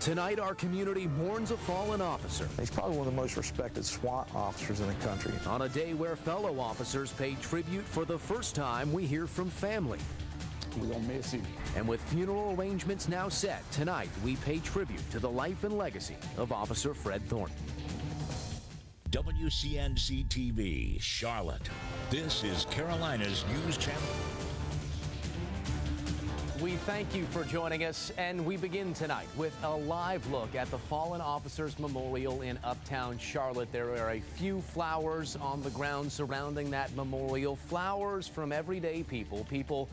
Tonight, our community mourns a fallen officer. He's probably one of the most respected SWAT officers in the country. On a day where fellow officers pay tribute for the first time, we hear from family. We're going to miss him. And with funeral arrangements now set, tonight we pay tribute to the life and legacy of Officer Fred Thornton. WCNC TV, Charlotte. This is Carolina's News Channel. We thank you for joining us, and we begin tonight with a live look at the Fallen Officers Memorial in Uptown Charlotte. There are a few flowers on the ground surrounding that memorial, flowers from everyday people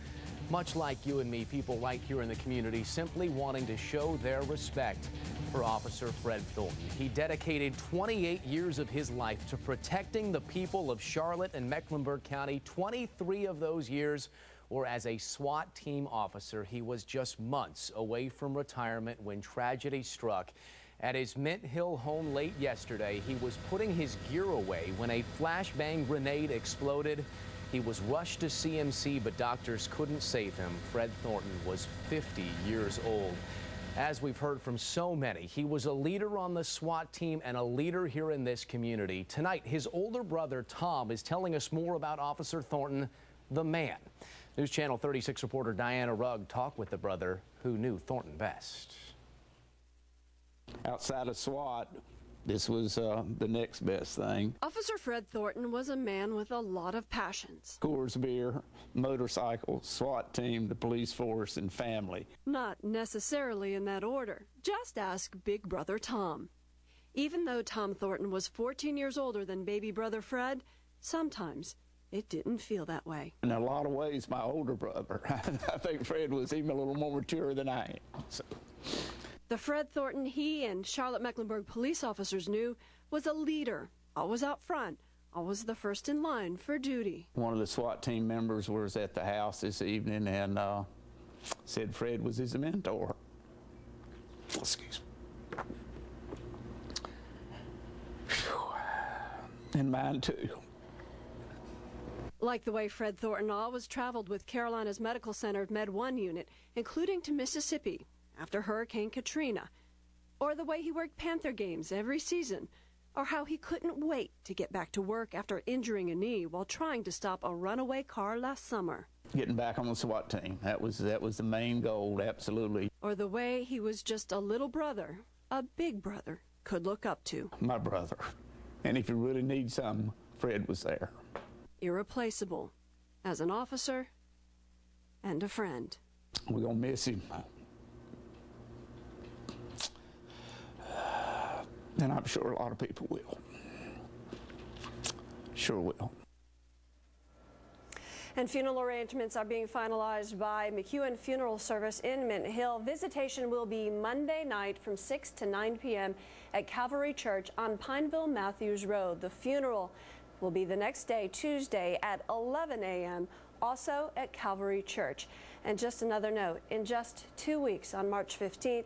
much like you and me, people right here in the community, simply wanting to show their respect for Officer Fred Thornton. He dedicated 28 years of his life to protecting the people of Charlotte and Mecklenburg County. 23 of those years were as a SWAT team officer. He was just months away from retirement when tragedy struck. At his Mint Hill home late yesterday, he was putting his gear away when a flashbang grenade exploded. He was rushed to CMC, but doctors couldn't save him. Fred Thornton was 50 years old. As we've heard from so many, he was a leader on the SWAT team and a leader here in this community. Tonight, his older brother, Tom, is telling us more about Officer Thornton, the man. News Channel 36 reporter Diana Rugg talked with the brother who knew Thornton best. Outside of SWAT, this was the next best thing. Officer Fred Thornton was a man with a lot of passions. Coors beer, motorcycles, SWAT team, the police force, and family. Not necessarily in that order. Just ask big brother Tom. Even though Tom Thornton was 14 years older than baby brother Fred, sometimes it didn't feel that way. In a lot of ways, my older brother. I think Fred was even a little more mature than I am. So. The Fred Thornton he and Charlotte-Mecklenburg police officers knew was a leader, always out front, always the first in line for duty. One of the SWAT team members was at the house this evening and said Fred was his mentor. Excuse me. And mine too. Like the way Fred Thornton always traveled with Carolina's Medical Center Med 1 unit, including to Mississippi after Hurricane Katrina, or the way he worked Panther games every season, or how he couldn't wait to get back to work after injuring a knee while trying to stop a runaway car last summer. Getting back on the SWAT team, that was the main goal, absolutely. Or the way he was just a little brother, a big brother, could look up to. My brother. And if you really need something, Fred was there. Irreplaceable as an officer and a friend. We're going to miss him. And I'm sure a lot of people will. Sure will. And funeral arrangements are being finalized by McEwen Funeral Service in Mint Hill. Visitation will be Monday night from 6 to 9 p.m. at Calvary Church on Pineville Matthews Road. The funeral will be the next day, Tuesday at 11 a.m., also at Calvary Church. And just another note, in just 2 weeks on March 15th,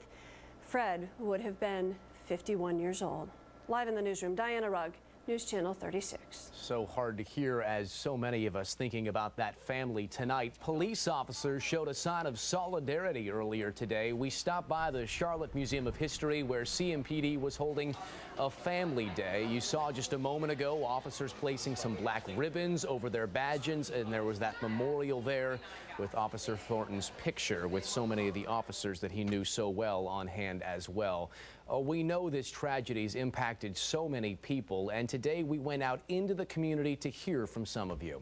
Fred would have been 51 years old. Live in the newsroom, Diana Rugg, News Channel 36. So hard to hear as so many of us thinking about that family tonight. Police officers showed a sign of solidarity earlier today. We stopped by the Charlotte Museum of History where CMPD was holding a family day. You saw just a moment ago officers placing some black ribbons over their badges, and there was that memorial there with Officer Thornton's picture with so many of the officers that he knew so well on hand as well. We know this tragedy's impacted so many people, and today we went out into the community to hear from some of you.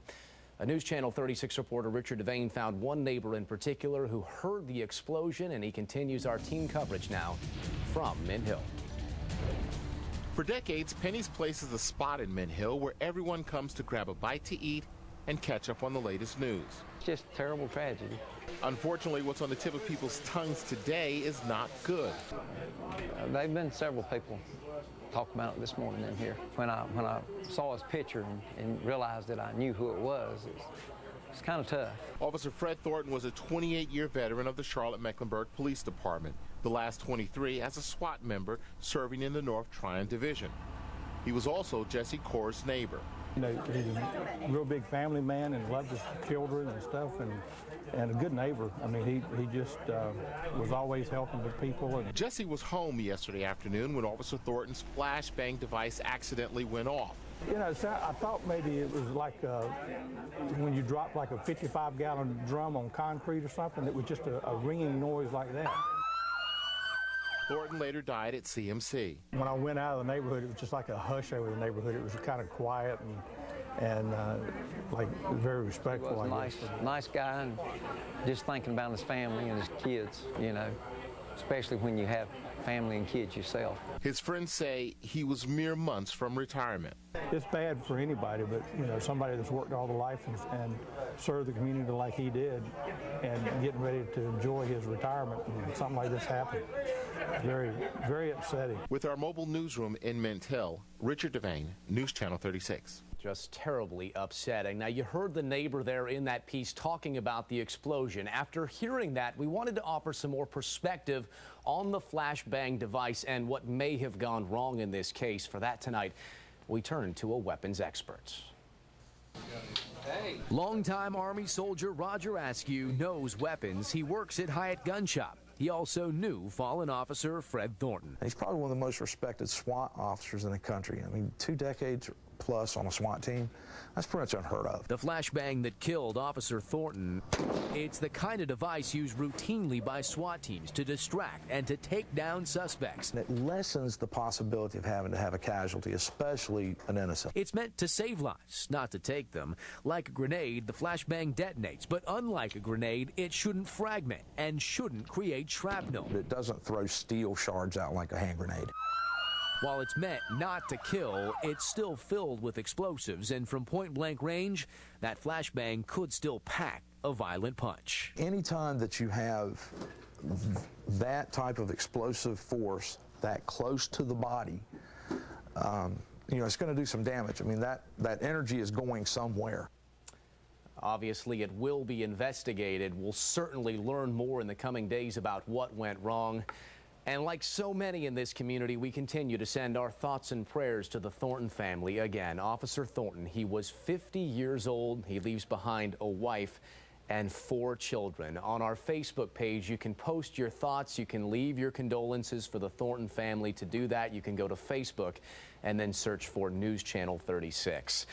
A News Channel 36 reporter Richard Devane found one neighbor in particular who heard the explosion, and he continues our team coverage now from Mint Hill. For decades, Penny's Place is a spot in Mint Hill where everyone comes to grab a bite to eat and catch up on the latest news. It's just a terrible tragedy. Unfortunately, what's on the tip of people's tongues today is not good. There have been several people talk about it this morning in here. When I saw his picture and realized that I knew who it was, it's kind of tough. Officer Fred Thornton was a 28-year veteran of the Charlotte-Mecklenburg Police Department, the last 23 as a SWAT member serving in the North Tryon Division. He was also Jesse Corr's neighbor. You know, he's a real big family man and loved his children and stuff, and and a good neighbor. I mean, he just was always helping the people. And Jesse was home yesterday afternoon when Officer Thornton's flashbang device accidentally went off. You know, so I thought maybe it was like when you drop like a 55-gallon drum on concrete or something. It was just a ringing noise like that. Thornton later died at CMC. When I went out of the neighborhood, it was just like a hush over the neighborhood. It was kind of quiet and like very respectful. He was a nice guy, and just thinking about his family and his kids, you know, especially when you have family and kids yourself. His friends say he was mere months from retirement. It's bad for anybody, but you know, somebody that's worked all the life and served the community like he did, and getting ready to enjoy his retirement, and something like this happened. Very, very upsetting. With our mobile newsroom in Mint Hill, Richard Devane, News Channel 36. Just terribly upsetting. Now, you heard the neighbor there in that piece talking about the explosion. After hearing that, we wanted to offer some more perspective on the flashbang device and what may have gone wrong in this case. For that tonight, we turn to a weapons expert. Longtime Army soldier Roger Askew knows weapons. He works at Hyatt Gun Shop. He also knew fallen officer Fred Thornton. He's probably one of the most respected SWAT officers in the country. I mean, 2 decades plus on a SWAT team, that's pretty much unheard of. The flashbang that killed Officer Thornton, it's the kind of device used routinely by SWAT teams to distract and to take down suspects. And it lessens the possibility of having to have a casualty, especially an innocent. It's meant to save lives, not to take them. Like a grenade, the flashbang detonates, but unlike a grenade, it shouldn't fragment and shouldn't create shrapnel. It doesn't throw steel shards out like a hand grenade. While it's meant not to kill, it's still filled with explosives, and from point-blank range, that flashbang could still pack a violent punch. Anytime that you have that type of explosive force that close to the body, you know, it's going to do some damage. I mean, that energy is going somewhere. Obviously, it will be investigated. We'll certainly learn more in the coming days about what went wrong. And like so many in this community, we continue to send our thoughts and prayers to the Thornton family. Again, Officer Thornton, he was 50 years old. He leaves behind a wife and 4 children. On our Facebook page, you can post your thoughts. You can leave your condolences for the Thornton family. To do that, you can go to Facebook and then search for News Channel 36.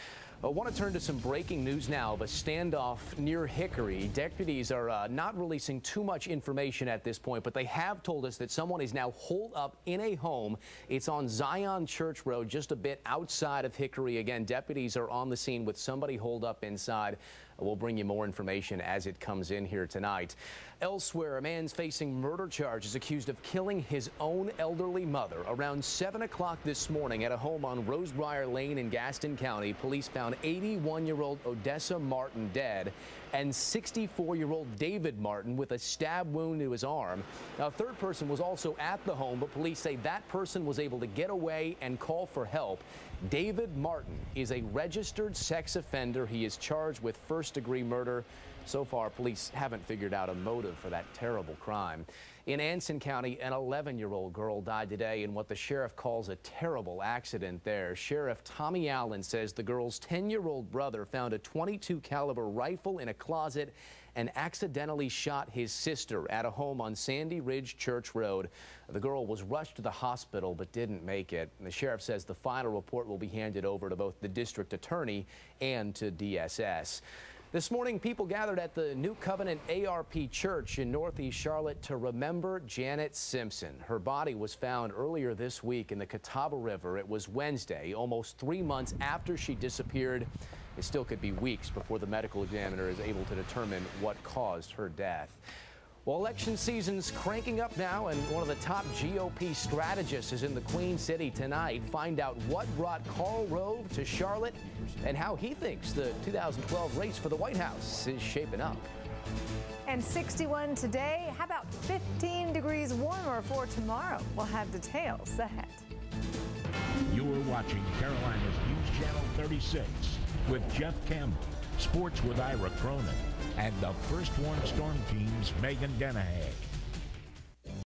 I want to turn to some breaking news now of a standoff near Hickory. Deputies are not releasing too much information at this point, but they have told us that someone is now holed up in a home. It's on Zion Church Road, just a bit outside of Hickory. Again, deputies are on the scene with somebody holed up inside. We'll bring you more information as it comes in here tonight. Elsewhere, a man's facing murder charges accused of killing his own elderly mother. Around 7 o'clock this morning at a home on Rosebriar Lane in Gaston County, police found 81-year-old Odessa Martin dead and 64-year-old David Martin with a stab wound to his arm. Now, a third person was also at the home, but police say that person was able to get away and call for help. David Martin is a registered sex offender. He is charged with first-degree murder. So far, police haven't figured out a motive for that terrible crime. In Anson County, an 11-year-old girl died today in what the sheriff calls a terrible accident there. Sheriff Tommy Allen says the girl's 10-year-old brother found a .22 caliber rifle in a closet and accidentally shot his sister at a home on Sandy Ridge Church Road. The girl was rushed to the hospital but didn't make it. The sheriff says the final report will be handed over to both the district attorney and to DSS. This morning, people gathered at the New Covenant ARP Church in Northeast Charlotte to remember Janet Simpson. Her body was found earlier this week in the Catawba River. It was Wednesday, almost 3 months after she disappeared. It still could be weeks before the medical examiner is able to determine what caused her death. Well, election season's cranking up now, and one of the top GOP strategists is in the Queen City tonight. Find out what brought Karl Rove to Charlotte and how he thinks the 2012 race for the White House is shaping up. And 61 today. How about 15 degrees warmer for tomorrow? We'll have details ahead. You are watching Carolina's News Channel 36 with Jeff Campbell, Sports with Ira Cronin, and the First Warn Storm Team's Megan Dennehy.